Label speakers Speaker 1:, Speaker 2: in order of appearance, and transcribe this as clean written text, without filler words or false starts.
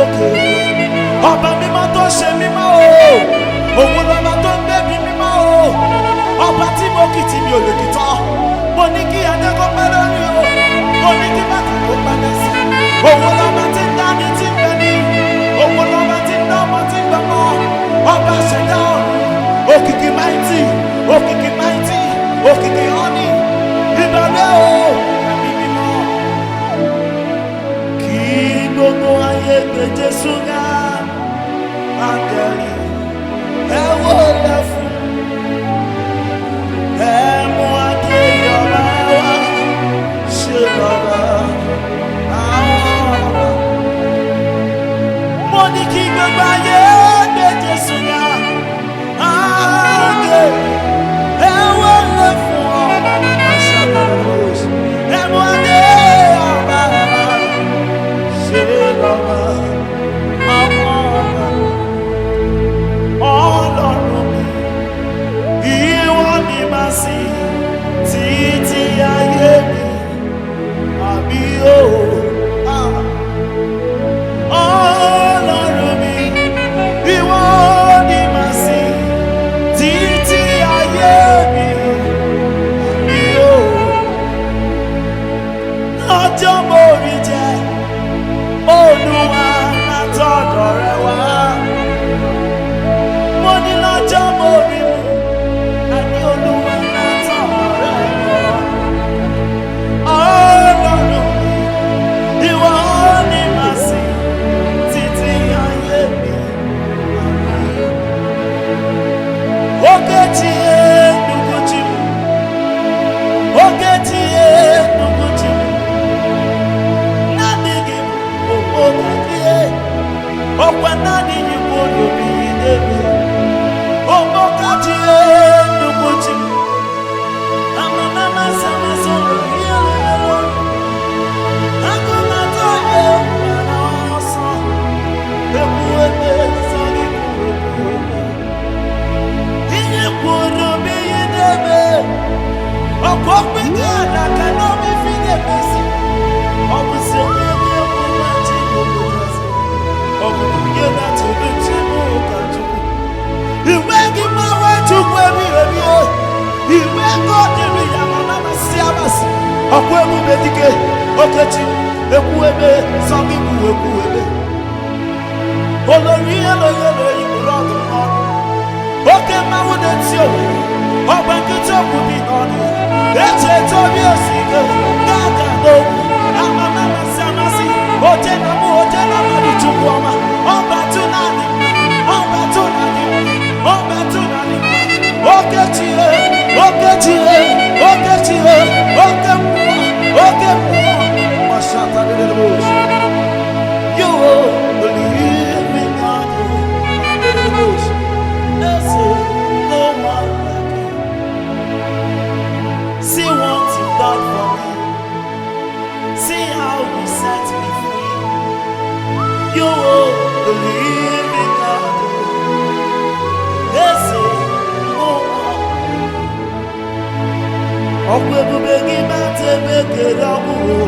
Speaker 1: òkè. Ọba mímọ́ tó ṣe mímọ́ o, òun lọ́ba tó ń gbẹ̀bí mímọ́ o. Ọba tí mo kì tí mi ò lè kìtọ́, mo ní kí adé kó pẹ́ lórí o, mo ní kí bàtà kó pẹ́ lẹ́sẹ̀. Òun lọ́ba tí ń dání tí ń bẹ ní, òun lọ́ba tí ń dánmọ tí ń gbọmọ. Ọba ṣẹ̀dá ọ̀run, òkìkí máìtì, òkìkí máìtì, òkìkí ọ́nì, ìbàdàn o, ẹ̀mí mímọ́. Kí gbogbo ayé gbé Jésù ga, áńgẹ́lì ẹ wólẹ̀ fún, ẹ mú adé ìyọ̀lá wá, ṣe lọ́ba àwọn ọba. Mo ní kí gbogbo ayé gbé Jésù ga, áńgẹ́lì ẹ wólẹ̀ fún ọ, ẹ mú adé ìyọ̀lá wá, ṣe lọ́ba àwọn ọba. Ọlọ́run mi, ìwọ ni màá sìn títí ayé mi, àbí o. Ọlọ́run mi, ìwọ ni màá sìn títí ayé mi, àbí o. Lọ́jọ́ mo rí jẹ, Olúwa látọ̀dọ̀ rẹ wá. Mo ní lọ́jọ́ mo rí mu, àní Olúwa látọ̀dọ̀ rẹ wá. Ọlọ́run mi, ìwọ ni màá sìn títí ayé mi. Ogechi enuguchi mu, ogechi enuguchi mu, nani gị bụ ogbogadi, ọkwa nani gị bụ olobi idebe. Ogbogadi enuguchi mu, amamama samaso yelelo, agụmata ya mara ọsọ, ekwueme sọ gị kwuru okwu. Ihe kwuru m ihe na-eme, ọkwa okpeke ala ka n'omi fi na-emesi. Ọ bụ si onye ga-ekwu na chi obodozi, ọ bụ onye na-atụrụ chi n'ụka Chukwu. Iwe gị gbanwe Chukwu ebighị ebi, iwe ego dịrị ya ma na-amasị amasị. Ọkwa ebube dike, Okechi ekwu ebe sọ gị kwuo ekwu ebe. Olórí eloyelo ìgbòrò ọdún ọdún, oke mmanwụ na-eti owere, ọgba nkịtị okwu dị n'ọnụ, eche eto obi osi ike, ga-aga n'okwu, amama amasị amasị, oje na mụ oje na mmadụ Chukwu ọma, ọbatụ naanị mma, ọbatụ naanị mma, ọbatụ naanị mma. Okechie, Okechie, Okechie, oke mmụọ, oke mmụọ, gbasata dịrị n'ozu. You believe in God, there's no one like you. See what you done for me. See how you set me free. You believe in God, there's no one. Ọkwa ebube gị bata ebe kere ọgwụ.